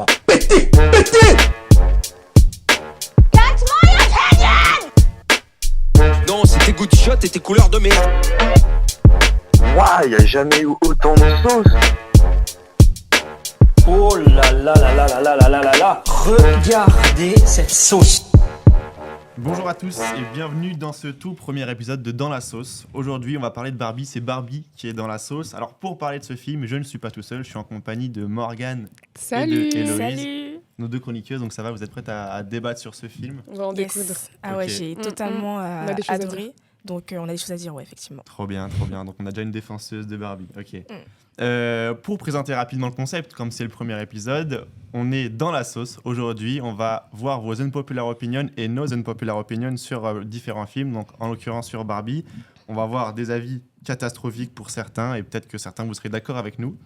va péter. Non, c'était goût de shot et tes couleurs de merde. Waouh, y a jamais eu autant de sauce. Oh là là là là là là là là là là. Regardez cette sauce. Bonjour à tous et bienvenue dans ce tout premier épisode de Dans la sauce. Aujourd'hui, on va parler de Barbie, c'est Barbie qui est dans la sauce. Alors pour parler de ce film, je ne suis pas tout seul, je suis en compagnie de Morgane et de Héloïse, nos deux chroniqueuses. Donc ça va, vous êtes prêtes à débattre sur ce film? On va en découdre. Ah ouais, Ok. j'ai totalement On a des choses à adoré. Donc on a des choses à dire, ouais, effectivement. Trop bien, trop bien. Donc on a déjà une défenseuse de Barbie. Ok. Pour présenter rapidement le concept, comme c'est le premier épisode, on est dans la sauce. Aujourd'hui, on va voir vos unpopular opinions et nos unpopular opinions sur différents films. Donc en l'occurrence sur Barbie, on va voir des avis catastrophiques pour certains et peut-être que certains vous serez d'accord avec nous.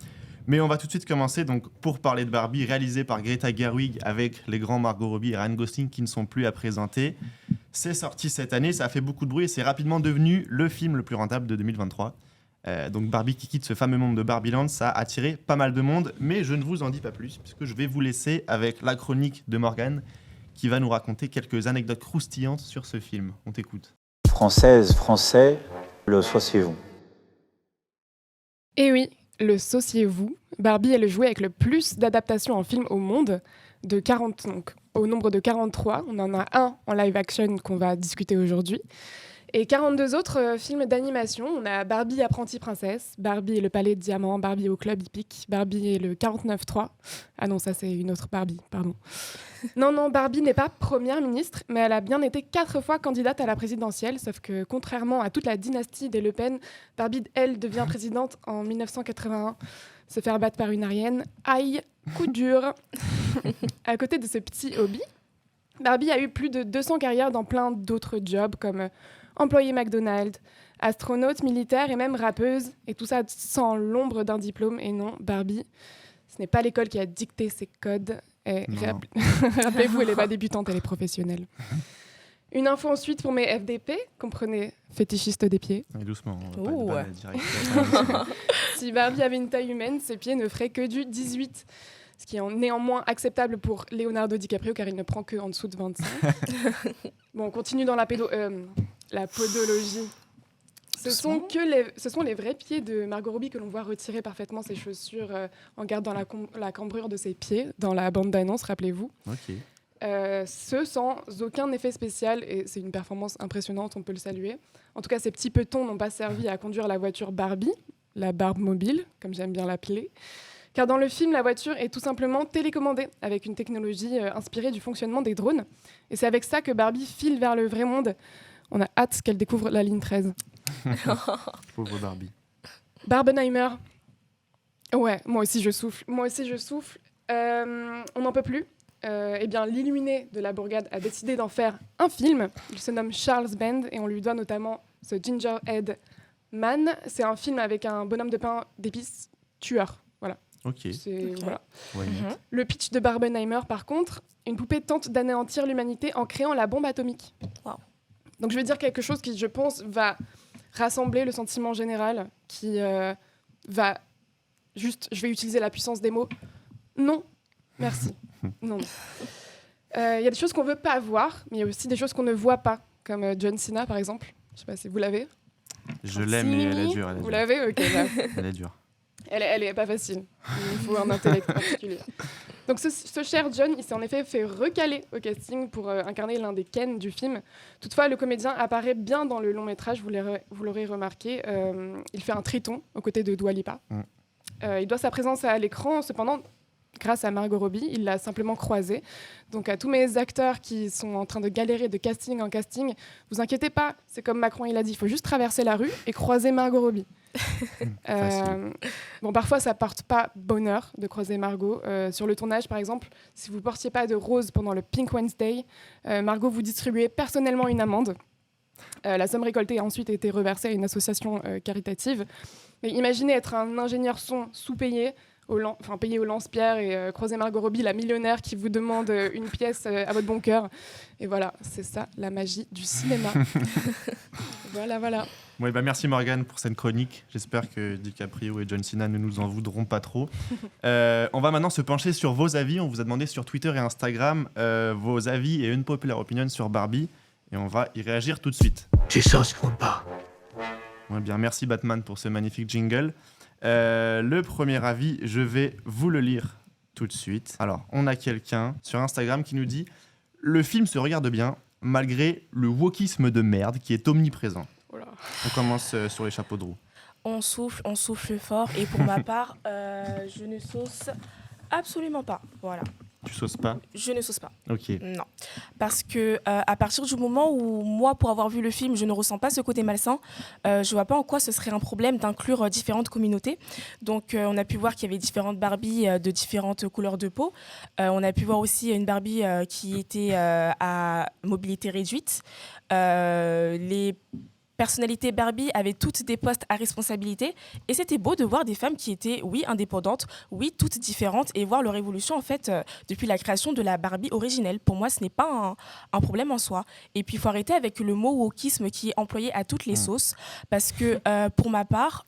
Mais on va tout de suite commencer donc pour parler de Barbie, réalisé par Greta Gerwig avec les grands Margot Robbie et Ryan Gosling qui ne sont plus à présenter. C'est sorti cette année, ça a fait beaucoup de bruit et c'est rapidement devenu le film le plus rentable de 2023. Donc Barbie qui quitte ce fameux monde de Barbieland, ça a attiré pas mal de monde, mais je ne vous en dis pas plus puisque je vais vous laisser avec la chronique de Morgane qui va nous raconter quelques anecdotes croustillantes sur ce film. On t'écoute. Française, français, le sauciez-vous. Et oui, le sauciez-vous. Barbie est le jouet avec le plus d'adaptations en film au monde, de 40, donc au nombre de 43. On en a un en live action qu'on va discuter aujourd'hui. Et 42 autres films d'animation. On a Barbie apprentie princesse, Barbie et le palais de diamants, Barbie au club hippique, Barbie et le 49.3. Ah non, ça c'est une autre Barbie, pardon. Non, Barbie n'est pas première ministre, mais elle a bien été 4 fois candidate à la présidentielle, sauf que contrairement à toute la dynastie des Le Pen, Barbie, elle, devient présidente en 1981, se faire battre par une Arienne. Aïe, coup dur. À côté de ce petit hobby, Barbie a eu plus de 200 carrières dans plein d'autres jobs, comme employée McDonald's, astronaute, militaire et même rappeuse, et tout ça sans l'ombre d'un diplôme. Et non, Barbie, ce n'est pas l'école qui a dicté ses codes. Et rappelez-vous, elle n'est pas débutante, elle est professionnelle. Une info ensuite pour mes FDP, comprenez, fétichistes des pieds. Et doucement, on va Ouh. pas être direct. Si Barbie avait une taille humaine, ses pieds ne feraient que du 18. Ce qui est néanmoins acceptable pour Leonardo DiCaprio, car il ne prend que en dessous de 25. Bon, on continue dans la podologie. Ce sont les vrais pieds de Margot Robbie que l'on voit retirer parfaitement ses chaussures en gardant la cambrure de ses pieds dans la bande d'annonce, rappelez-vous. Ok. Ce sans aucun effet spécial, et c'est une performance impressionnante, on peut le saluer. En tout cas, ces petits petons n'ont pas servi à conduire la voiture Barbie, la Barbe mobile, comme j'aime bien l'appeler. Car dans le film, la voiture est tout simplement télécommandée avec une technologie inspirée du fonctionnement des drones. Et c'est avec ça que Barbie file vers le vrai monde. On a hâte qu'elle découvre la ligne 13. Pauvre Barbie. Barbenheimer. Ouais, moi aussi je souffle. On n'en peut plus. Eh bien, l'illuminé de la bourgade a décidé d'en faire un film. Il se nomme Charles Band et on lui doit notamment ce Gingerhead Man. C'est un film avec un bonhomme de pain d'épices tueur. Voilà. Ok. Voilà. Ouais, Le pitch de Barbenheimer, par contre, une poupée tente d'anéantir l'humanité en créant la bombe atomique. Wow. Donc je vais dire quelque chose qui, je pense, va rassembler le sentiment général, qui va juste, je vais utiliser la puissance des mots. Non, merci. Non. Il y a des choses qu'on ne veut pas voir, mais il y a aussi des choses qu'on ne voit pas, comme John Cena, par exemple. Je ne sais pas si vous l'avez. Je l'aime, mais elle est dure. Vous l'avez? Ok. Elle est dure. Elle est pas facile. Il faut un intellect particulier. Donc ce cher John, il s'est en effet fait recaler au casting pour incarner l'un des Ken du film. Toutefois, le comédien apparaît bien dans le long métrage, vous l'aurez remarqué. Il fait un triton aux côtés de Dua Lipa. Il doit sa présence à l'écran, cependant, grâce à Margot Robbie, il l'a simplement croisée. Donc à tous mes acteurs qui sont en train de galérer de casting en casting, vous inquiétez pas, c'est comme Macron il a dit, il faut juste traverser la rue et croiser Margot Robbie. Bon, parfois ça porte pas bonheur de croiser Margot. Sur le tournage par exemple, si vous portiez pas de rose pendant le Pink Wednesday, Margot vous distribuait personnellement une amende. La somme récoltée a ensuite été reversée à une association caritative. Mais imaginez être un ingénieur son sous-payé payer au lance-pierre et croiser Margot Robbie, la millionnaire qui vous demande une pièce à votre bon cœur. Et voilà, c'est ça la magie du cinéma. Voilà. Ouais, merci Morgane pour cette chronique. J'espère que DiCaprio et John Cena ne nous en voudront pas trop. On va maintenant se pencher sur vos avis. On vous a demandé sur Twitter et Instagram vos avis et une populaire opinion sur Barbie. Et on va y réagir tout de suite. C'est ça ce qu'on pas. Ouais, bien, merci Batman pour ce magnifique jingle. Le premier avis, je vais vous le lire tout de suite. Alors, on a quelqu'un sur Instagram qui nous dit « Le film se regarde bien, malgré le wokisme de merde qui est omniprésent. » On commence sur les chapeaux de roue. On souffle fort. Et pour ma part, je ne sauce absolument pas. Voilà. Tu sauces pas ? Je ne sauce pas. Ok. Non. Parce que à partir du moment où moi, pour avoir vu le film, je ne ressens pas ce côté malsain, je vois pas en quoi ce serait un problème d'inclure différentes communautés. Donc on a pu voir qu'il y avait différentes Barbies de différentes couleurs de peau. On a pu voir aussi une Barbie qui était à mobilité réduite. Les personnalités Barbie avaient toutes des postes à responsabilité et c'était beau de voir des femmes qui étaient, oui, indépendantes, oui, toutes différentes et voir leur évolution en fait depuis la création de la Barbie originelle. Pour moi, ce n'est pas un problème en soi. Et puis, il faut arrêter avec le mot wokisme qui est employé à toutes les sauces parce que pour ma part,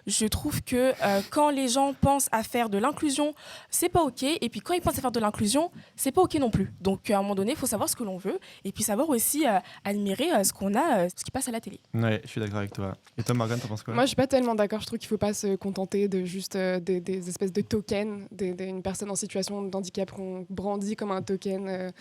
je trouve que quand les gens pensent à faire de l'inclusion, c'est pas OK et puis quand ils pensent à faire de l'inclusion, c'est pas OK non plus. Donc, à un moment donné, il faut savoir ce que l'on veut et puis savoir aussi admirer ce qu'on a, ce qui passe à la télé. Ouais, je suis d'accord avec toi. Et toi, Morgane, t'en penses quoi ? Moi, je suis pas tellement d'accord. Je trouve qu'il faut pas se contenter de juste des espèces de tokens, une personne en situation de handicap qu'on brandit comme un token.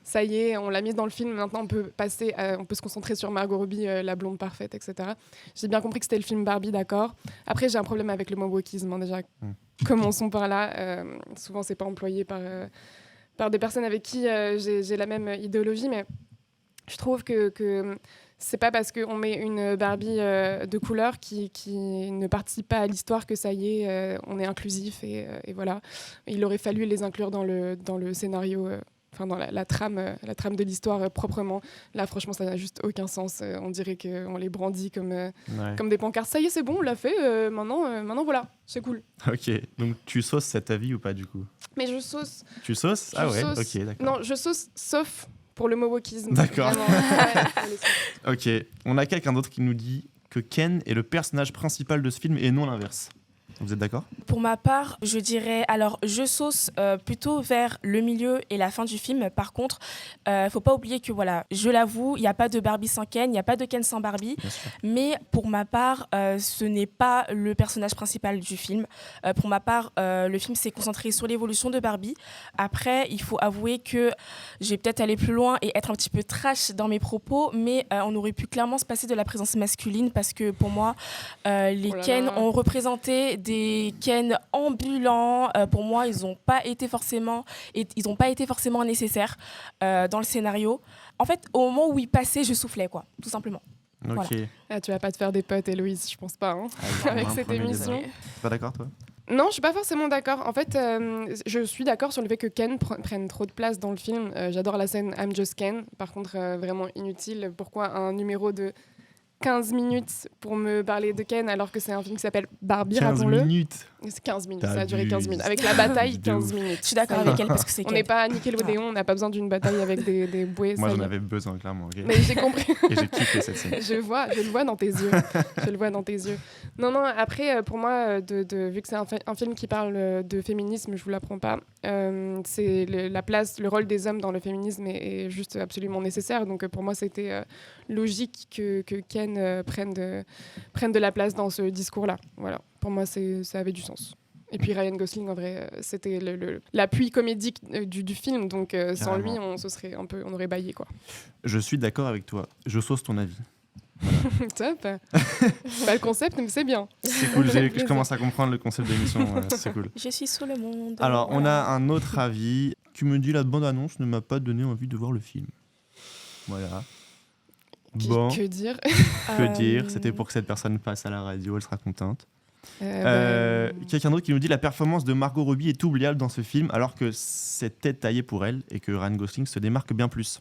Ça y est, on l'a mise dans le film. Maintenant, on peut se concentrer sur Margot Robbie, la blonde parfaite, etc. J'ai bien compris que c'était le film Barbie, d'accord. Après, j'ai un problème avec le mot wokisme, déjà. Commençons par là. Souvent, c'est pas employé par des personnes avec qui j'ai la même idéologie, mais je trouve que c'est pas parce qu'on met une Barbie de couleur qui ne participe pas à l'histoire que ça y est, on est inclusif et voilà. Il aurait fallu les inclure dans le scénario, dans la trame de l'histoire proprement. Là, franchement, ça n'a juste aucun sens. On dirait qu'on les brandit comme des pancartes. Ça y est, c'est bon, on l'a fait. Maintenant, voilà, c'est cool. Ok, donc tu sauces cet avis ou pas du coup ? Mais je sauce. Tu sauces ? Ah ouais, ok, d'accord. Non, je sauce sauf pour le mot wokisme. D'accord. Ouais, ok, on a quelqu'un d'autre qui nous dit que Ken est le personnage principal de ce film et non l'inverse. Vous êtes d'accord ? Pour ma part, je dirais, alors je sauce plutôt vers le milieu et la fin du film. Par contre, faut pas oublier que voilà, je l'avoue, il n'y a pas de Barbie sans Ken, il n'y a pas de Ken sans Barbie. Mais pour ma part, ce n'est pas le personnage principal du film. Pour ma part, le film s'est concentré sur l'évolution de Barbie. Après, il faut avouer que je vais peut-être aller plus loin et être un petit peu trash dans mes propos, mais on aurait pu clairement se passer de la présence masculine parce que pour moi, les Ken ont représenté des Ken ambulants. Pour moi, ils n'ont pas été forcément nécessaires dans le scénario. En fait, au moment où ils passaient, je soufflais, quoi, tout simplement. Ok. Voilà. Ah, tu vas pas te faire des potes, Héloïse, je pense pas, avec cette émission. T'es pas d'accord, toi ? Non, je suis pas forcément d'accord. En fait, je suis d'accord sur le fait que Ken prenne trop de place dans le film. J'adore la scène I'm Just Ken. Par contre, vraiment inutile. Pourquoi un numéro de 15 minutes pour me parler de Ken alors que c'est un film qui s'appelle Barbie, 15 rappelons-le. minutes. C'est 15 minutes, ça a T'abuses. duré 15 minutes. Avec la bataille, 15 minutes. Je suis d'accord avec elle parce que c'est On Ken. n'est pas à Nickelodeon, on n'a pas besoin d'une bataille avec des bouées. Moi, ça y j'en est. avais besoin, clairement. ok. Mais j'ai compris. Et j'ai kiffé cette scène. Je le vois dans tes yeux. Je le vois dans tes yeux. Non, après, pour moi, vu que c'est un film qui parle de féminisme, je vous l'apprends pas, c'est la place, le rôle des hommes dans le féminisme est juste absolument nécessaire. Donc pour moi, c'était logique que Ken prenne de la place dans ce discours-là. Voilà. Pour moi, ça avait du sens. Et puis Ryan Gosling, en vrai, c'était l'appui comédique du film. Donc sans lui, on aurait baillé, quoi. Je suis d'accord avec toi. Je sauce ton avis. Top. Pas le concept, mais c'est bien. C'est cool, je commence à comprendre le concept de l'émission, c'est cool. Je suis sous le monde. Alors, on a un autre avis qui me dit la bande-annonce ne m'a pas donné envie de voir le film. Voilà. Bon, Que dire que dire ? C'était pour que cette personne passe à la radio, elle sera contente. Quelqu'un d'autre qui nous dit la performance de Margot Robbie est oubliable dans ce film alors que c'était taillé pour elle et que Ryan Gosling se démarque bien plus.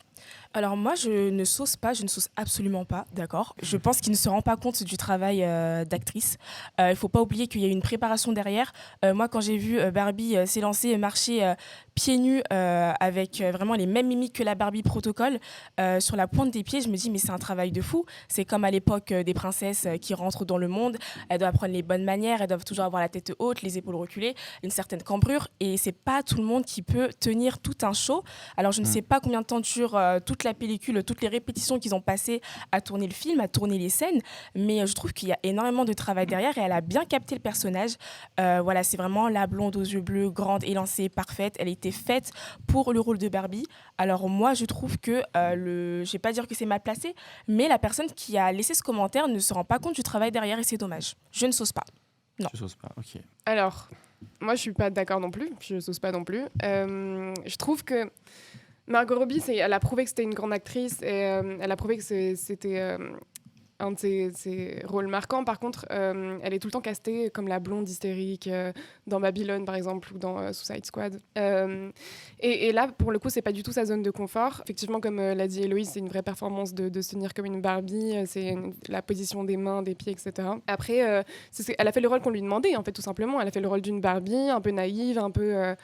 Alors moi, je ne sauce pas, je ne sauce absolument pas, d'accord. Je pense qu'il ne se rend pas compte du travail d'actrice. Il ne faut pas oublier qu'il y a une préparation derrière. Moi, quand j'ai vu Barbie s'élancer, marcher pieds nus avec vraiment les mêmes mimiques que la Barbie protocole sur la pointe des pieds, je me dis mais c'est un travail de fou. C'est comme à l'époque des princesses qui rentrent dans le monde. Elles doivent apprendre les bonnes manières, elles doivent toujours avoir la tête haute, les épaules reculées, une certaine cambrure. Et c'est pas tout le monde qui peut tenir tout un show. Alors je ne sais pas combien de temps dure toute la pellicule, toutes les répétitions qu'ils ont passées à tourner le film, à tourner les scènes, mais je trouve qu'il y a énormément de travail derrière et elle a bien capté le personnage. Voilà, c'est vraiment la blonde aux yeux bleus, grande, élancée, parfaite. Elle a été faite pour le rôle de Barbie. Alors moi, je trouve que, je vais pas dire que c'est mal placé, mais la personne qui a laissé ce commentaire ne se rend pas compte du travail derrière et c'est dommage. Je ne sauce pas. Non. Je sauce pas, ok. Alors, moi, je suis pas d'accord non plus. Je sauce pas non plus. Je trouve que Margot Robbie, elle a prouvé que c'était une grande actrice et elle a prouvé que c'était un de ses rôles marquants. Par contre, elle est tout le temps castée comme la blonde hystérique dans Babylone, par exemple, ou dans Suicide Squad. Et là, pour le coup, c'est pas du tout sa zone de confort. Effectivement, comme l'a dit Héloïse, c'est une vraie performance de se tenir comme une Barbie. C'est la position des mains, des pieds, etc. Après, elle a fait le rôle qu'on lui demandait, en fait, tout simplement. Elle a fait le rôle d'une Barbie, un peu naïve, un peu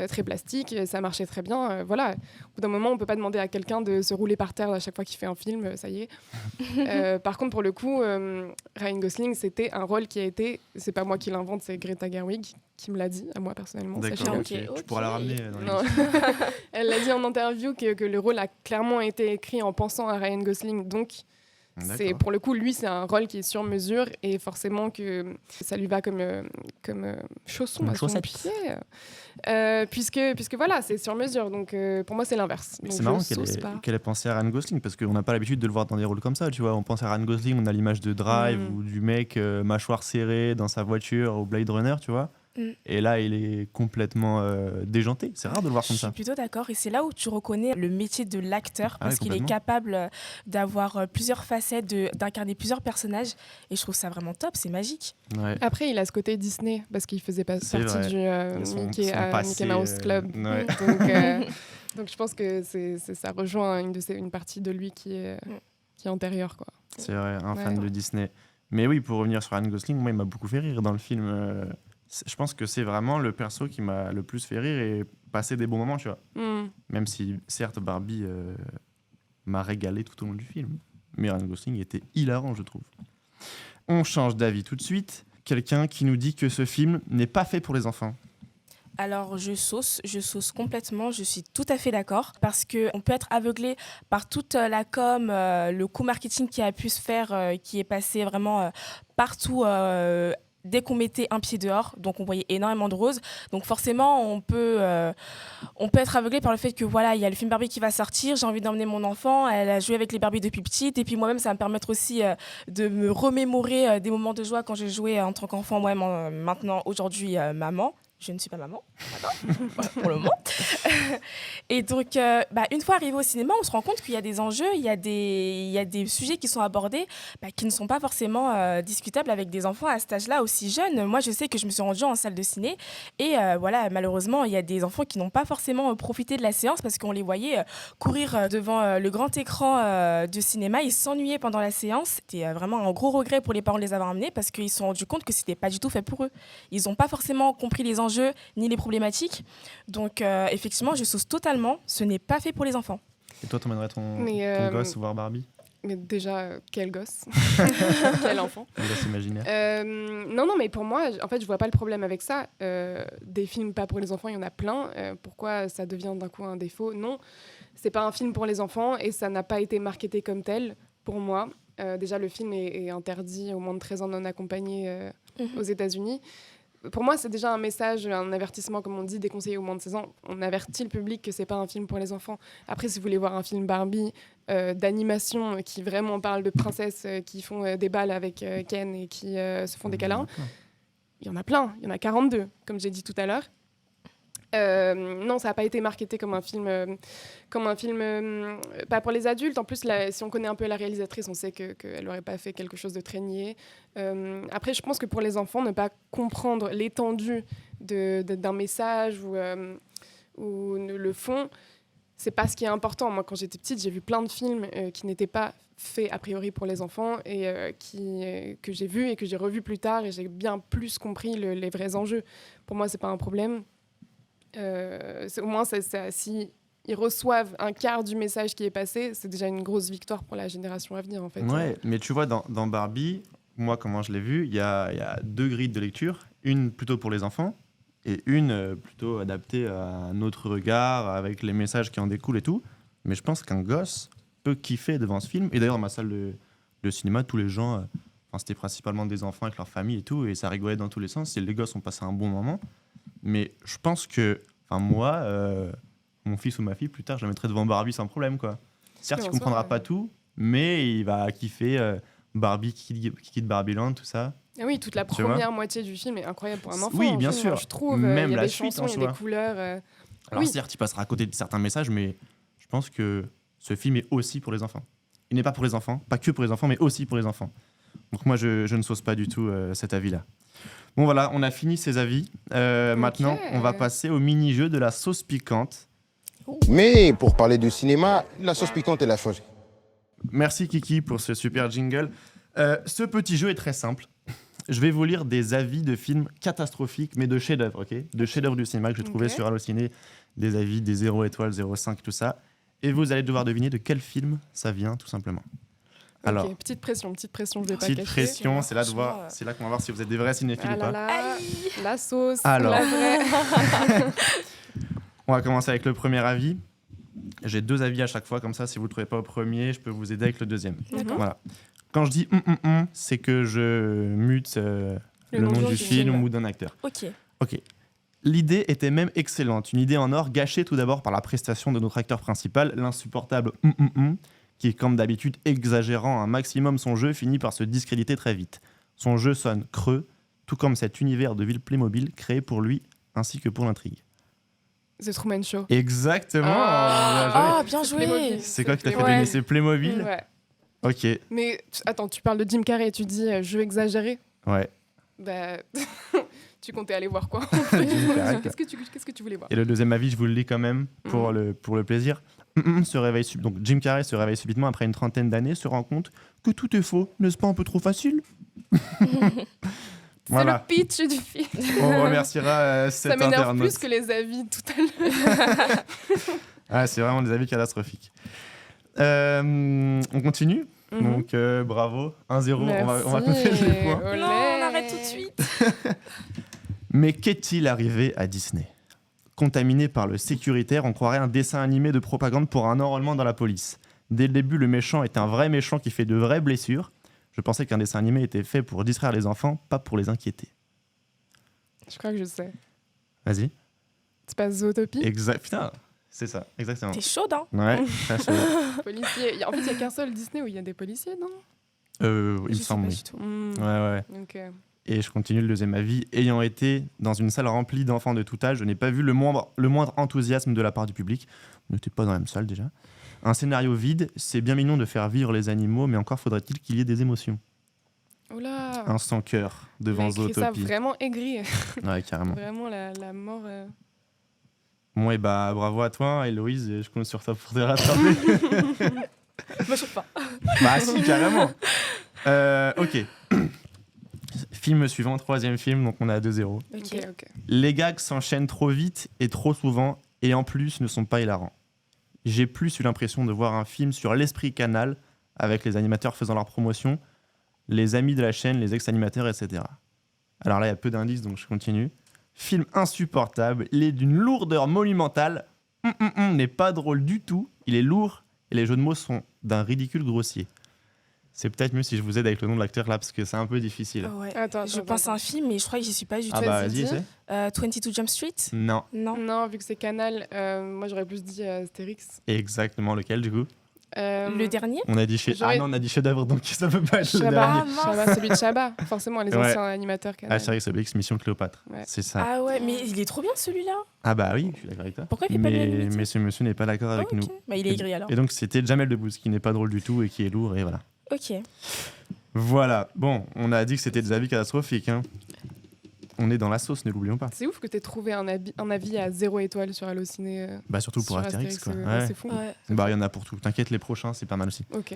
très plastique. Ça marchait très bien. Voilà. Au bout d'un moment, on peut pas demander à quelqu'un de se rouler par terre à chaque fois qu'il fait un film. Ça y est. Par contre, pour le coup, Ryan Gosling, c'était un rôle qui a été... C'est pas moi qui l'invente, c'est Greta Gerwig qui me l'a dit, à moi personnellement. D'accord, sachez-le. ok. Tu pourras la ramener dans les... Non. Elle l'a dit en interview que le rôle a clairement été écrit en pensant à Ryan Gosling. Donc, c'est, pour le coup, lui, c'est un rôle qui est sur mesure et forcément que ça lui va comme chausson à son pied. Puisque voilà, c'est sur mesure. Donc, pour moi, c'est l'inverse. C'est marrant qu'elle ait pensé à Ryan Gosling parce qu'on n'a pas l'habitude de le voir dans des rôles comme ça. Tu vois, on pense à Ryan Gosling, on a l'image de Drive ou du mec mâchoire serrée dans sa voiture au Blade Runner, tu vois. Et là, il est complètement déjanté. C'est rare de le voir comme ça. Je suis plutôt d'accord. Et c'est là où tu reconnais le métier de l'acteur parce qu'il est capable d'avoir plusieurs facettes, d'incarner plusieurs personnages. Et je trouve ça vraiment top. C'est magique. Ouais. Après, il a ce côté Disney parce qu'il faisait partie du Mickey Mouse Club. Ouais. Donc, je pense que ça rejoint une partie de lui qui est antérieure, quoi. C'est vrai, un fan de Disney. Mais oui, pour revenir sur Ryan Gosling, moi, il m'a beaucoup fait rire dans le film. Je pense que c'est vraiment le perso qui m'a le plus fait rire et passer des bons moments, tu vois. Même si, certes, Barbie m'a régalé tout au long du film. Mais Ryan Gosling était hilarant, je trouve. On change d'avis tout de suite. Quelqu'un qui nous dit que ce film n'est pas fait pour les enfants. Alors, je sauce complètement, je suis tout à fait d'accord, parce qu'on peut être aveuglé par toute la com, le coup marketing qui a pu se faire, qui est passé vraiment partout dès qu'on mettait un pied dehors, donc on voyait énormément de roses. Donc forcément, on peut être aveuglé par le fait que voilà, il y a le film Barbie qui va sortir, j'ai envie d'emmener mon enfant, elle a joué avec les Barbies depuis petite, et puis moi-même, ça va me permettre aussi de me remémorer des moments de joie quand j'ai joué en tant qu'enfant, moi-même, maintenant, aujourd'hui, maman. Je ne suis pas maman, voilà, pour le moment. Et donc, une fois arrivé au cinéma, on se rend compte qu'il y a des enjeux, il y a des sujets qui sont abordés qui ne sont pas forcément discutables avec des enfants à cet âge-là aussi jeunes. Moi, je sais que je me suis rendue en salle de ciné et voilà, malheureusement, il y a des enfants qui n'ont pas forcément profité de la séance parce qu'on les voyait courir devant le grand écran de cinéma. Ils s'ennuyaient pendant la séance. C'était vraiment un gros regret pour les parents de les avoir emmenés parce qu'ils se sont rendus compte que c'était pas du tout fait pour eux. Ils n'ont pas forcément compris les enjeux ni les problématiques. Donc, effectivement, je sauce totalement. Ce n'est pas fait pour les enfants. Et toi, t'emmènerais ton gosse voir Barbie ? Mais déjà, quel gosse quel enfant. Le gosse imaginaire. Non, mais pour moi, en fait, je vois pas le problème avec ça. Des films pas pour les enfants, il y en a plein. Pourquoi ça devient d'un coup un défaut ? Non, c'est pas un film pour les enfants et ça n'a pas été marketé comme tel, pour moi. Déjà, le film est interdit aux moins de 13 ans non accompagnés aux États-Unis. Pour moi, c'est déjà un message, un avertissement, comme on dit, déconseillé aux moins de 16 ans. On avertit le public que c'est pas un film pour les enfants. Après, si vous voulez voir un film Barbie d'animation qui vraiment parle de princesses qui font des balles avec Ken et qui se font des câlins, il y en a plein. Il y en a 42, comme j'ai dit tout à l'heure. Non, ça n'a pas été marketé comme un film pas pour les adultes. En plus, si on connaît un peu la réalisatrice, on sait qu'elle n'aurait pas fait quelque chose de très niais. Après, je pense que pour les enfants, ne pas comprendre l'étendue d'un message ou le fond, c'est pas ce qui est important. Moi, quand j'étais petite, j'ai vu plein de films qui n'étaient pas faits a priori pour les enfants et que j'ai vus et que j'ai revus plus tard et j'ai bien plus compris les vrais enjeux. Pour moi, c'est pas un problème. Au moins, si ils reçoivent un quart du message qui est passé, c'est déjà une grosse victoire pour la génération à venir, en fait. Ouais, mais tu vois, dans Barbie, moi, comment je l'ai vu, il y a 2 grilles de lecture, une plutôt pour les enfants et une plutôt adaptée à notre regard, avec les messages qui en découlent et tout. Mais je pense qu'un gosse peut kiffer devant ce film. Et d'ailleurs, dans ma salle de cinéma, tous les gens, c'était principalement des enfants avec leur famille et tout, et ça rigolait dans tous les sens. Et les gosses ont passé un bon moment. Mais je pense que, moi, mon fils ou ma fille, plus tard, je la mettrai devant Barbie sans problème, quoi. Certes, il ne comprendra pas tout, mais il va kiffer Barbie qui quitte Barbieland, tout ça. Ah oui, toute la première moitié du film est incroyable pour un enfant. Oui, bien sûr. Je trouve. Même il y a la des suite, chansons, en il y a soi. des couleurs. Alors certes, il passera à côté de certains messages, mais je pense que ce film est aussi pour les enfants. Il n'est pas pour les enfants, pas que pour les enfants, mais aussi pour les enfants. Donc moi, je ne sauce pas du tout cet avis-là. Bon voilà, on a fini ces avis. Maintenant, on va passer au mini-jeu de la sauce piquante. Mais pour parler du cinéma, la sauce piquante est la chose. Merci Kiki pour ce super jingle. Ce petit jeu est très simple. Je vais vous lire des avis de films catastrophiques, mais de chefs-d'œuvre, ok ? De chefs-d'œuvre du cinéma que j'ai trouvé sur Allociné, des avis des 0 étoiles, 0,5, tout ça. Et vous allez devoir deviner de quel film ça vient, tout simplement. Alors, Ok, petite pression, je vais pas petite cacher. pression, c'est là qu'on va voir si vous êtes des vrais cinéphiles ou pas. La sauce, Alors. la vraie. On va commencer avec le premier avis. J'ai 2 avis à chaque fois, comme ça, si vous ne le trouvez pas au premier, je peux vous aider avec le deuxième. D'accord. Voilà. Quand je dis c'est que je mute le nom du film ou d'un acteur. Ok. L'idée était même excellente. Une idée en or, gâchée tout d'abord par la prestation de notre acteur principal, l'insupportable qui, comme d'habitude, exagérant un maximum son jeu, finit par se discréditer très vite. Son jeu sonne creux, tout comme cet univers de ville Playmobil créé pour lui ainsi que pour l'intrigue. The Truman Show. Exactement. Bien joué. C'est quoi que t'as fait deviner? C'est Playmobil. Ouais. Ok. Mais attends, tu parles de Jim Carrey et tu dis jeu exagéré. Ouais. Bah, tu comptais aller voir quoi? Jim Carrey, quoi. Qu'est-ce que tu voulais voir? Et le deuxième avis, je vous le lis quand même pour le plaisir. Donc Jim Carrey se réveille subitement après une trentaine d'années, se rend compte que tout est faux. N'est-ce pas un peu trop facile? Voilà. C'est le pitch du film. On remerciera cet Ça m'énerve internaute. plus que les avis tout à l'heure. Ah, c'est vraiment des avis catastrophiques. On continue. Donc bravo, 1-0, on va compter les points. Olé. Non, on arrête tout de suite. Mais qu'est-il arrivé à Disney? Contaminé par le sécuritaire, on croirait un dessin animé de propagande pour un enrôlement dans la police. Dès le début, le méchant est un vrai méchant qui fait de vraies blessures. Je pensais qu'un dessin animé était fait pour distraire les enfants, pas pour les inquiéter. Je crois que je sais. Vas-y. C'est pas Zootopie? Exact. Putain, c'est ça, exactement. T'es chaude, hein? Ouais, très chaud. Policier. En fait, il n'y a qu'un seul Disney où il y a des policiers, non? Il me Je sais semble, pas oui. du tout. Ouais. Ok. Et je continue le deuxième avis. Ayant été dans une salle remplie d'enfants de tout âge, je n'ai pas vu le moindre enthousiasme de la part du public. On n'était pas dans la même salle déjà. Un scénario vide, c'est bien mignon de faire vivre les animaux, mais encore faudrait-il qu'il y ait des émotions. Oula. Un sans-cœur devant Il a écrit ça Zootopie. vraiment aigri. Ouais, carrément. Vraiment la mort. Bon, et bah bravo à toi, Héloïse, et je compte sur toi pour te rattraper. Me chauffe pas. Bah si, carrément. Ok. Film suivant, troisième film, donc on est à 2-0. Ok. Les gags s'enchaînent trop vite et trop souvent, et en plus ne sont pas hilarants. J'ai plus eu l'impression de voir un film sur l'esprit canal, avec les animateurs faisant leur promotion, les amis de la chaîne, les ex-animateurs, etc. Alors là, il y a peu d'indices, donc je continue. Film insupportable, il est d'une lourdeur monumentale, n'est pas drôle du tout, il est lourd, et les jeux de mots sont d'un ridicule grossier. C'est peut-être mieux si je vous aide avec le nom de l'acteur là, parce que c'est un peu difficile. Ouais. Attends, Je pense à un film, mais je crois que j'y suis pas du tout. Ah bah vas-y, vas-y, dis. c'est 22 Jump Street? Non. Non. Non, vu que c'est Canal, moi j'aurais plus dit Astérix. Exactement lequel du coup? Le dernier? On a dit J'aurais- on a dit chef-d'œuvre, donc ça peut pas être le Chabat, dernier. mince. celui de Chabat, forcément, les Ouais. anciens animateurs Canal. Astérix Obélix, Mission Cléopâtre. Ouais. C'est ça. Ah ouais, mais il est trop bien celui-là. Ah bah oui, je suis d'accord avec toi. Pourquoi il fait pas Mais l'unanimité? ce monsieur n'est pas d'accord avec Ah, ok. nous. Bah, il est aigri alors. Et donc c'était Jamel Debbouze qui n'est pas drôle du tout et qui est lourd et voilà. Ok. Voilà. Bon, on a dit que c'était des avis catastrophiques. Hein. on est dans la sauce, ne l'oublions pas. C'est ouf que t'aies trouvé un avis à 0 étoile sur Allociné. Bah surtout pour sur Astérix, quoi. ouais, c'est fou. Ouais. Bah il y en a pour tout. T'inquiète, les prochains, c'est pas mal aussi. Ok.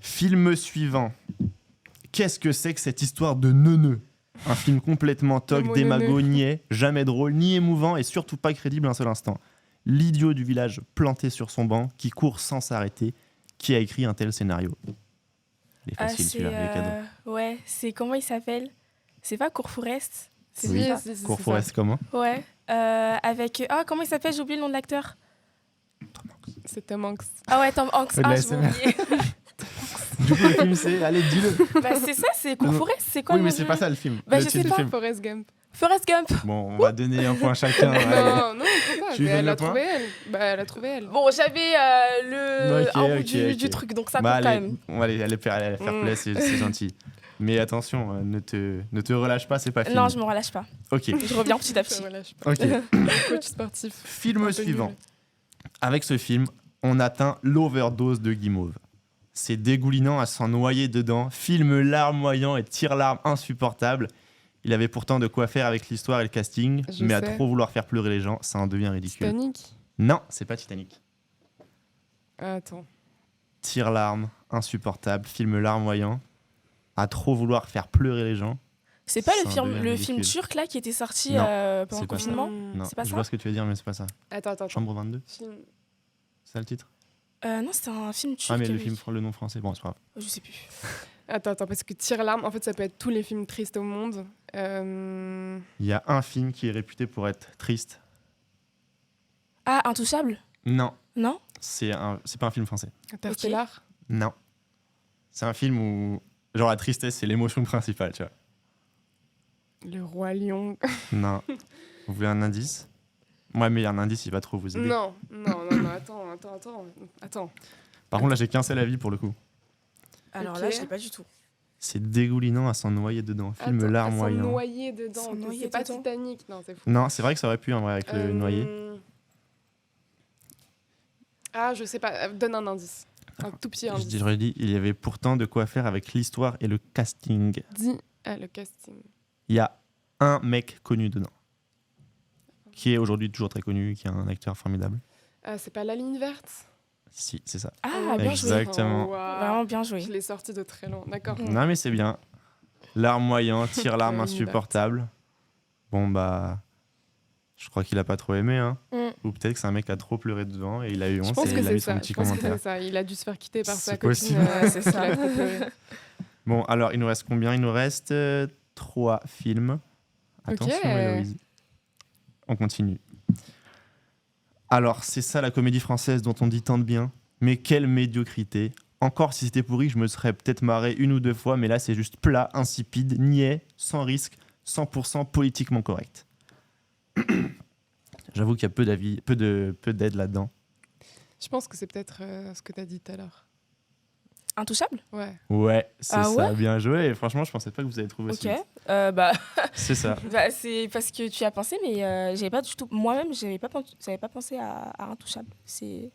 Film suivant. Qu'est-ce que c'est que cette histoire de neuneu? Un film complètement Le toc, mot démago, neuneu. niais, jamais drôle, ni émouvant et surtout pas crédible un seul instant. L'idiot du village planté sur son banc, qui court sans s'arrêter, qui a écrit un tel scénario. Il est facile celui-là, il est cadeau. Ouais, c'est comment il s'appelle? C'est pas Courforest? C'est Oui. ça. Si, Cours c'est Forest comment? Ouais. Avec. Ah, comment il s'appelle? J'ai oublié le nom de l'acteur. ça. C'est Tom Hanks. Ah ouais, Tom Hanks. Fais de Ah, la je m'ai oublié. Du coup, le film c'est... Allez, dis-le. Bah, c'est ça, c'est Courforest. C'est quoi Oui, le mais nom c'est du- pas ça le film. Bah, le je titre sais du pas. film. Forrest Gump. Forrest Gump. Bon, on va donner un point chacun. allez. Non, on peut pas. Tu lui mais donnes elle le l'a point trouvé, elle. Bah, elle a trouvé, elle. Bon, j'avais Ok, un bout ok. du truc, donc ça Bah, compte quand allez, même. allez faire play, c'est gentil. Mais attention, ne te relâche pas, c'est pas fini. Non, je me relâche pas. Ok, Je reviens petit à petit. Ça relâche pas. ok. Coach sportif. Film Un peu suivant. nul. Avec ce film, on atteint l'overdose de guimauve. C'est dégoulinant à s'en noyer dedans, film larmoyant et tire-larmes insupportable. Il avait pourtant de quoi faire avec l'histoire et le casting, Je mais à sais. trop vouloir faire pleurer les gens, ça en devient ridicule. Titanic. Non, c'est pas Titanic. Attends. Tire-larmes, insupportable, film larmoyant, à trop vouloir faire pleurer les gens. C'est pas Ça en devient le film ridicule. turc là qui était sorti Non, pendant c'est le pas ça. confinement? Non, C'est pas je ça vois ce que tu veux dire, mais c'est pas ça. Attends. Chambre 22, Film. c'est ça le titre? Non, c'était un film turc. Ah, mais le oui. film, le nom français, bon, c'est pas grave. Je sais plus. Attends, parce que tire-larme, en fait, ça peut être tous les films tristes au monde. Il y a un film qui est réputé pour être triste. Ah, Intouchable? Non, Non? c'est pas un film français. Interstellar. Non. C'est un film où, genre, la tristesse, c'est l'émotion principale, tu vois. Le Roi Lion. Non. Vous voulez un indice? Moi, mais un indice, il va trop vous aider. Non, attends. Par contre, là, j'ai qu'un seul avis pour le coup. Alors Ok. là, je l'ai pas du tout. C'est dégoulinant à s'en noyer dedans. Film Attends, larmoyant. Sans noyer dedans. Sans ok, noyer c'est pas dedans. Titanic. Non, c'est fou. Non, c'est vrai que ça aurait pu, en vrai, avec le noyer. Ah, je sais pas. Donne un indice. Un tout petit indice. Je redis, il y avait pourtant de quoi faire avec l'histoire et le casting. Dis. Ah, le casting. Il y a un mec connu dedans. Qui est aujourd'hui toujours très connu, qui est un acteur formidable. Ah, c'est pas La Ligne Verte. Si, c'est ça. Ah, bien joué. Exactement. Oh, waouh. Vraiment bien joué. Je l'ai sorti de très loin. D'accord. Non, mais c'est bien. Larmoyant, tire-larme Une insupportable. Bon, bah. Je crois qu'il a pas trop aimé, hein. Mm. Ou peut-être que c'est un mec qui a trop pleuré dedans et il a eu Je honte pense et que il a c'est eu son ça. petit Je pense que commentaire. c'est ça. Il a dû se faire quitter par C'est sa copine. possible. C'est ça. qu'il a fait pleurer. Bon, alors, il nous reste combien? Il nous reste 3 films. Attention, Ok. Héloïse. On continue. Alors, c'est ça la comédie française dont on dit tant de bien. Mais quelle médiocrité. Encore si c'était pourri, je me serais peut-être marré 1 ou 2 fois, mais là, c'est juste plat, insipide, niais, sans risque, 100% politiquement correct. J'avoue qu'il y a peu d'aide là-dedans. Je pense que c'est peut-être ce que tu as dit tout à l'heure. Intouchable? Ouais. Ouais, c'est Ah ça, ouais bien joué. Et franchement, je pensais pas que vous avez trouvé Ok. aussi vite. Bah, C'est ça. c'est parce que tu y as pensé, mais j'avais pas du tout. Moi-même, j'avais pas pensé à Intouchable. C'est.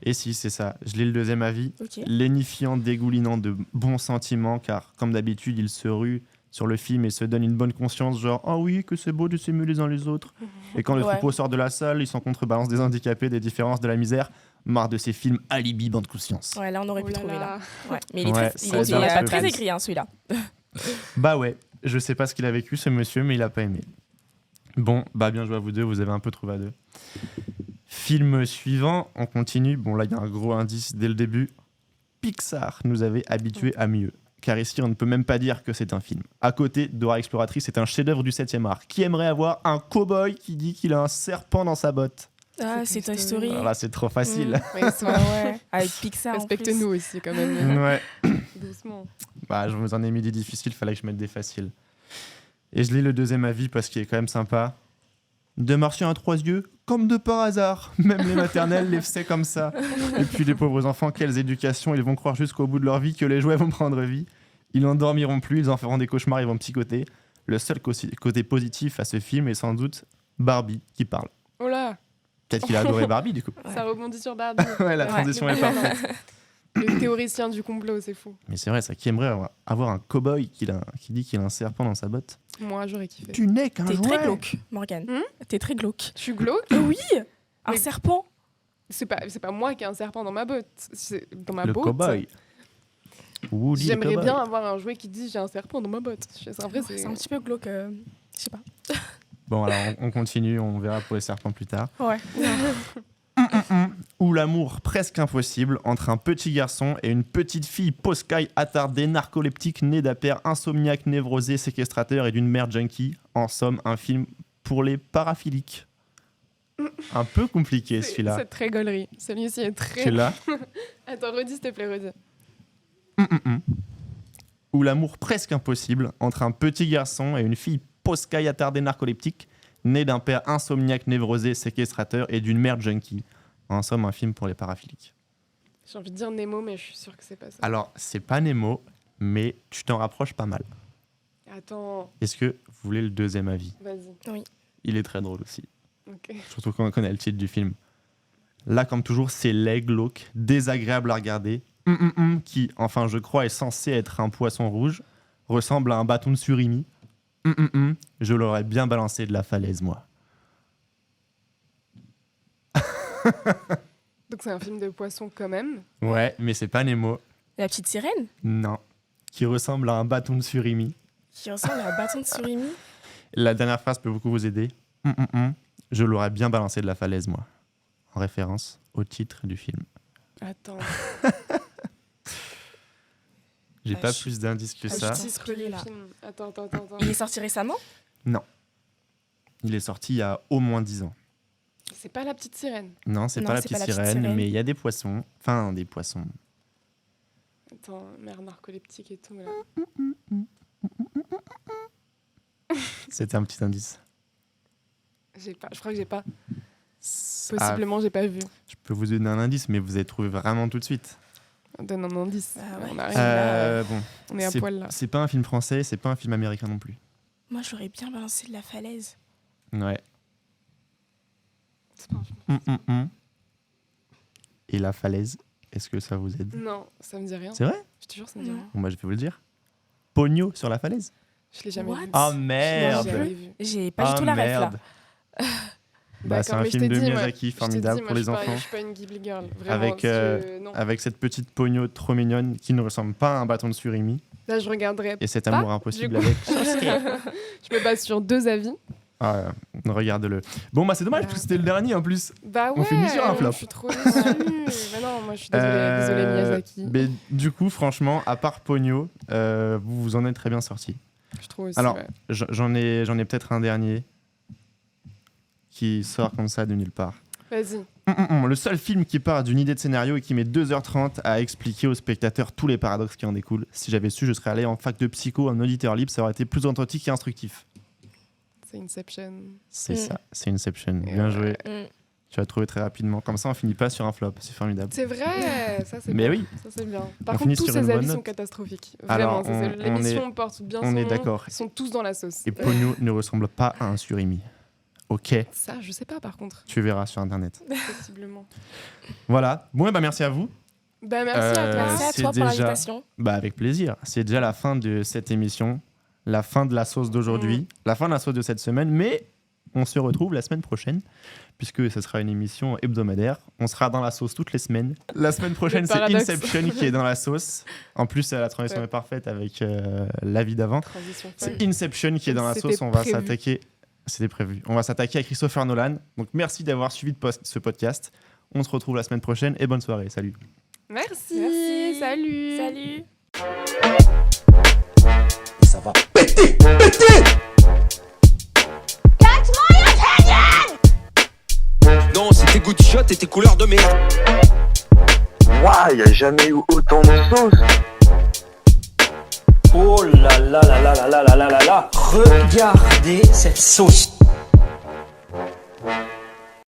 Et si, c'est ça. Je lis le deuxième avis. Ok. Lénifiant, dégoulinant de bons sentiments, car comme d'habitude, il se rue sur le film et se donne une bonne conscience, genre « Ah oui, que c'est beau de s'aimer les uns les autres ». Et quand le Ouais. troupeau sort de la salle, ils s'en contrebalancent des handicapés, des différences, de la misère. Marre de ces films alibi, bande conscience. Ouais, là, on aurait Oh pu là trouver là. là. Ouais. Mais il est Ouais, très, ça il donne est un peu très plus. écrit, hein, celui-là. Bah ouais, je sais pas ce qu'il a vécu ce monsieur, mais il a pas aimé. Bon, bah bien joué à vous deux, vous avez un peu trouvé à deux. Film suivant, on continue. Bon là, il y a un gros indice dès le début. Pixar nous avait habitués à mieux. Car ici, on ne peut même pas dire que c'est un film. À côté, Dora Exploratrice, c'est un chef-d'œuvre du 7e art. Qui aimerait avoir un cow-boy qui dit qu'il a un serpent dans sa botte? Ah, c'est Toy Story. Alors là, c'est trop facile. Ouais, Ah ouais. Avec Pixar. en plus. Respecte-nous aussi, quand même. Ouais. Doucement. Bah, je vous en ai mis des difficiles, fallait que je mette des faciles. Et je lis le deuxième avis parce qu'il est quand même sympa. De martiens à 3 yeux, comme de par hasard. Même les maternelles les faisaient comme ça. Et puis les pauvres enfants, quelles éducations. Ils vont croire jusqu'au bout de leur vie que les jouets vont prendre vie. Ils n'endormiront plus, ils en feront des cauchemars, ils vont psychoter. Le seul côté positif à ce film est sans doute Barbie qui parle. Oh là, Peut-être qu'il a adoré Barbie du coup. ça rebondit sur Barbie. Ouais, la Ouais. transition est parfaite. Le théoricien du complot, c'est fou. Mais c'est vrai, ça, qui aimerait avoir un cow-boy qui dit qu'il a un serpent dans sa botte? Moi, j'aurais kiffé. Tu n'es qu'un T'es jouet. très glauque, Morgane. T'es très glauque. Je suis glauque. Oui. Un Mais- serpent. C'est pas moi qui ai un serpent dans ma botte. C'est dans ma Le botte. cow-boy. Woody le J'aimerais cow-boy. bien avoir un jouet qui dit j'ai un serpent dans ma botte. C'est un vrai, C'est un petit peu glauque. Je sais pas. Bon, alors on continue, on verra pour les serpents plus tard. Ouais. Ou l'amour presque impossible entre un petit garçon et une petite fille poscaille attardée, narcoleptique, née d'un père insomniaque, névrosé, séquestrateur et d'une mère junkie. En somme, un film pour les paraphiliques. Un peu compliqué celui-là. C'est très gaulerie. Celui-ci est très. Celui-là. Attends, redis s'il te plaît, redis. Ou l'amour presque impossible entre un petit garçon et une fille poscaille attardée, narcoleptique, née d'un père insomniaque, névrosé, séquestrateur et d'une mère junkie. En somme, un film pour les paraphiliques. J'ai envie de dire Nemo, mais je suis sûre que c'est pas ça. Alors, c'est pas Nemo, mais tu t'en rapproches pas mal. Attends, Est-ce que vous voulez le deuxième avis? vas-y. Il est très drôle aussi. Ok. Surtout quand on connaît le titre du film. Là, comme toujours, c'est laid, glauque, désagréable à regarder, qui, enfin, je crois, est censé être un poisson rouge, ressemble à un bâton de surimi. Je l'aurais bien balancé de la falaise, moi. Donc c'est un film de poisson quand même. Ouais, mais c'est pas Nemo. La petite sirène Non. Qui ressemble à un bâton de surimi. qui ressemble à un bâton de surimi. La dernière phrase peut beaucoup vous aider. Je l'aurais bien balancé de la falaise, moi. En référence au titre du film. Attends. J'ai Ah, pas je- plus d'indices que Ah, ça. je Titre du là. film. Attends. Il est sorti récemment? Il est sorti il y a au moins 10 ans. C'est pas la petite sirène. Non, c'est Non, pas la c'est petite pas la petite sirène, sirène. mais il y a des poissons. Enfin, des poissons. Attends, mère narcoleptique et tout. Là. C'était un petit indice. J'ai pas. Je crois que j'ai pas. Ah, Possiblement, j'ai pas vu. je peux vous donner un indice, mais vous avez trouvé vraiment tout de suite. Donne un indice. Ah ouais. On arrive. Bon, On est à poil là. c'est pas un film français, c'est pas un film américain non plus. Moi, j'aurais bien balancé de la falaise. Ouais. C'est pas un film. Et la falaise, est-ce que ça vous aide? Non, ça me dit rien. C'est vrai? Je te jure, ça me dit Non. rien. Bon, bah, je vais vous le dire. Pogno sur la falaise. Je l'ai jamais What? vu. Oh Je l'ai merde! jamais vu. J'ai pas du tout la ref là. Bah, c'est D'accord, un mais je film t'ai de dit, moi, Miyazaki, je t'ai formidable dit, pour moi, les je suis pas- enfants. Je suis pas une Ghibli girl. Vraiment, Avec, non. Avec cette petite Pogno trop mignonne qui ne ressemble pas à un bâton de surimi. Là, je regarderai. Et cet Pas, amour impossible du coup. avec. Je me base sur 2 avis. Ah, regarde-le. Bon, bah c'est dommage parce que c'était le dernier en plus. Bah ouais. On finit sur un flop. Je suis trop déçue. Mais non, moi, je suis désolée Miyazaki. Mais du coup, franchement, à part Pogno, vous vous en êtes très bien sorti. Je trouve aussi. Alors, ouais. J'en ai peut-être un dernier qui sort comme ça de nulle part. Vas-y. Le seul film qui part d'une idée de scénario et qui met 2h30 à expliquer aux spectateurs tous les paradoxes qui en découlent. Si j'avais su, je serais allé en fac de psycho, en auditeur libre, ça aurait été plus authentique et instructif. C'est Inception. C'est ça, c'est Inception. Bien ouais. joué. Mm. Tu vas trouver très rapidement. Comme ça, on finit pas sur un flop. C'est formidable. C'est vrai. Ça, c'est Mais bien. oui. Ça, c'est bien. Par On contre, finit tous sur ces une bonne avis sont note. catastrophiques. Alors, Vraiment. L'émission porte bien son on est nom. d'accord. Ils sont tous dans la sauce. Et Pogno ne ressemble pas à un surimi. Ok, Ça, je sais pas par contre. tu verras sur internet. Possiblement. Voilà. Bon, et bah merci à vous. Bah, merci à toi. Merci à c'est toi pour déjà- l'invitation. Bah avec plaisir. C'est déjà la fin de cette émission, la fin de la sauce d'aujourd'hui, la fin de la sauce de cette semaine, mais on se retrouve la semaine prochaine, puisque ce sera une émission hebdomadaire. On sera dans la sauce toutes les semaines. La semaine prochaine, Le c'est paradoxe. Inception qui est dans la sauce. En plus, la transition Ouais. est parfaite avec la vie d'avant. Transition C'est folle. Inception qui est dans la C'était sauce. On va prévu. s'attaquer. C'était prévu. On va s'attaquer à Christopher Nolan. Donc merci d'avoir suivi ce podcast. On se retrouve la semaine prochaine et bonne soirée. Salut. Merci. Merci. Salut. Salut. Ça va péter. Non, c'était good shot et tes couleurs de merde. Waouh, y a jamais eu autant de sauce. Oh là là là là là là là là là là. Regardez cette sauce.